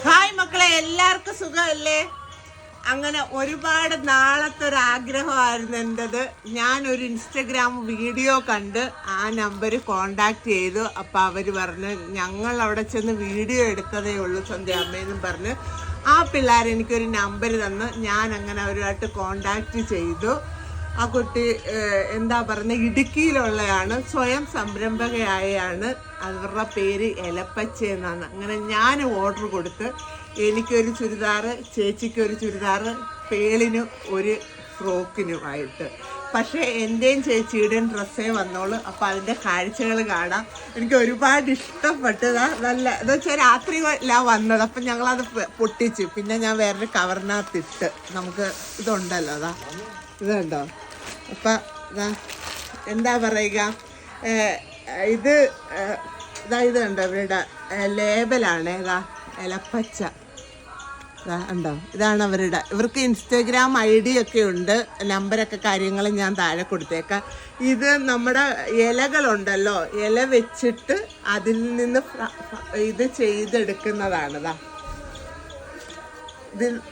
Hi മക്കളെ, എല്ലാവർക്കും സുഖമല്ലേ? അങ്ങനെ ഒരുപാട് നാളത്തെ ഒരു ആഗ്രഹമായിരുന്നു എൻ്റെത്. ഞാനൊരു ഇൻസ്റ്റഗ്രാം വീഡിയോ കണ്ട് ആ നമ്പർ കോണ്ടാക്ട് ചെയ്തു. അപ്പോൾ അവർ പറഞ്ഞ് ഞങ്ങൾ അവിടെ ചെന്ന് വീഡിയോ എടുത്തതേ ഉള്ളൂ സന്ധ്യ അമ്മയെന്നും പറഞ്ഞ് ആ പിള്ളേർ എനിക്കൊരു നമ്പർ തന്ന് ഞാൻ അങ്ങനെ അവരുമായിട്ട് കോണ്ടാക്ട് ചെയ്തു. ആ കുട്ടി എന്താ പറയുന്നത്, ഇടുക്കിയിലുള്ളതാണ്, സ്വയം സംരംഭകയായാണ്. അവരുടെ പേര് എലപ്പച്ച എന്നാണ്. അങ്ങനെ ഞാൻ ഓർഡർ കൊടുത്ത് എനിക്കൊരു ചുരിദാർ, ചേച്ചിക്കൊരു ചുരിദാർ, പേളിനും ഒരു ഫ്രോക്കിനുമായിട്ട്. പക്ഷേ എൻ്റെയും ചേച്ചിയുടെയും ഡ്രസ്സേ വന്നോളൂ. അപ്പോൾ അതിൻ്റെ കാഴ്ചകൾ കാണാം. എനിക്ക് ഒരുപാട് ഇഷ്ടപ്പെട്ടതാ. നല്ല എന്ന് വെച്ചാൽ രാത്രിയിലാണ് വന്നത്. അപ്പം ഞങ്ങളത് പൊട്ടിച്ചു. പിന്നെ ഞാൻ വേറൊരു കവറിനകത്തിട്ട് നമുക്ക് ഇതുണ്ടല്ലോ, അതാ ഇതുണ്ടോ. അപ്പം ഇതാ എന്താ പറയുക, ഇത് ഇത് കണ്ടോ, ഇവരുടെ ലേബലാണ്. ഇതാ എലപ്പച്ച, ഇതാ ഉണ്ടോ, ഇതാണ് ഇവർക്ക് ഇൻസ്റ്റഗ്രാം ID ഒക്കെ ഉണ്ട്. നമ്പരൊക്കെ കാര്യങ്ങൾ ഞാൻ താഴെ കൊടുത്തേക്കാം. ഇത് നമ്മുടെ ഇലകളുണ്ടല്ലോ, ഇല വെച്ചിട്ട് അതിൽ നിന്ന് ഇത് ചെയ്തെടുക്കുന്നതാണ്. ഇതാ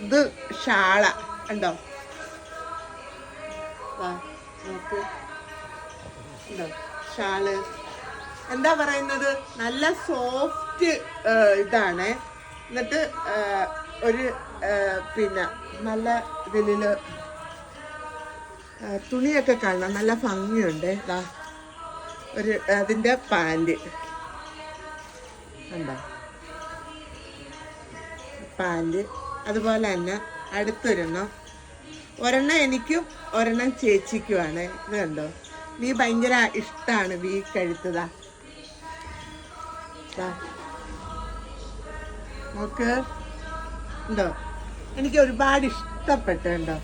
ഇത് ഷാള ഉണ്ടോ, ഷാള് എന്താ പറയുന്നത്, നല്ല സോഫ്റ്റ് ഇതാണ്. എന്നിട്ട് ഒരു പിന്നെ നല്ല ഇതില് തുണിയൊക്കെ കാണാം, നല്ല ഭംഗിയുണ്ട്. ഒരു അതിൻ്റെ പാൻറ് ഉണ്ടോ, പാൻറ്. അതുപോലെ തന്നെ അടുത്തൊരെണ്ണം എനിക്കും ഒരെണ്ണം ചേച്ചിക്കുമാണ്. ഇത് കണ്ടോ, നീ ഭയങ്കര ഇഷ്ടമാണ് വീ കഴുത്തതാ നോക്ക് ഉണ്ടോ, എനിക്ക് ഒരുപാട് ഇഷ്ടപ്പെട്ടുണ്ടോ.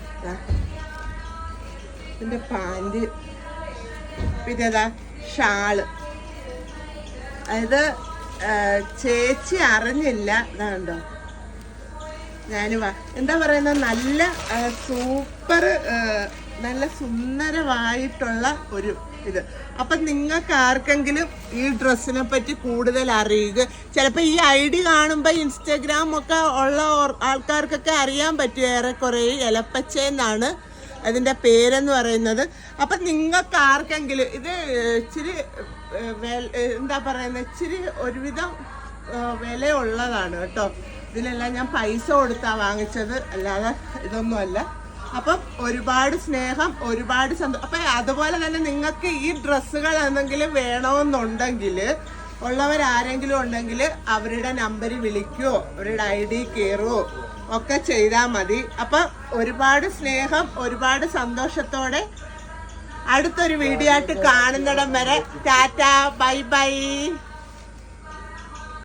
ഇതിൻ്റെ പാൻറ്, പിന്നെതാ ഷാള്. അതായത് ചേച്ചി അറിഞ്ഞില്ല. ഇതാണ്ടോ, എന്താ പറയുന്നത്, നല്ല സൂപ്പർ, നല്ല സുന്ദരമായിട്ടുള്ള ഒരു ഇത്. അപ്പം നിങ്ങൾക്ക് ആർക്കെങ്കിലും ഈ ഡ്രസ്സിനെ പറ്റി കൂടുതൽ അറിയുക, ചിലപ്പോൾ ഈ ID കാണുമ്പോൾ ഇൻസ്റ്റഗ്രാം ഒക്കെ ഉള്ള ആൾക്കാർക്കൊക്കെ അറിയാൻ പറ്റും. ഏറെക്കുറെ എലപ്പച്ച എന്നാണ് അതിൻ്റെ പേരെന്ന് പറയുന്നത്. അപ്പം നിങ്ങൾക്ക് ആർക്കെങ്കിലും ഇത് ഇച്ചിരി എന്താ പറയുന്നത്, ഇച്ചിരി ഒരുവിധം വിലയുള്ളതാണ് കേട്ടോ. ഇതിലെല്ലാം ഞാൻ പൈസ കൊടുത്താണ് വാങ്ങിച്ചത്, അല്ലാതെ ഇതൊന്നുമല്ല. അപ്പം ഒരുപാട് സ്നേഹം, ഒരുപാട് സന്തോഷം. അപ്പം അതുപോലെ തന്നെ നിങ്ങൾക്ക് ഈ ഡ്രസ്സുകൾ എന്തെങ്കിലും വേണമെന്നുണ്ടെങ്കിൽ, ഉള്ളവരാരെങ്കിലും ഉണ്ടെങ്കിൽ അവരുടെ നമ്പർ വിളിക്കുകയോ അവരുടെ ID കയറുകയോ ഒക്കെ ചെയ്താൽ മതി. അപ്പം ഒരുപാട് സ്നേഹം, ഒരുപാട് സന്തോഷത്തോടെ അടുത്തൊരു വീഡിയോ ആയിട്ട് കാണുന്നിടം വരെ ടാറ്റ, ബൈ ബൈ.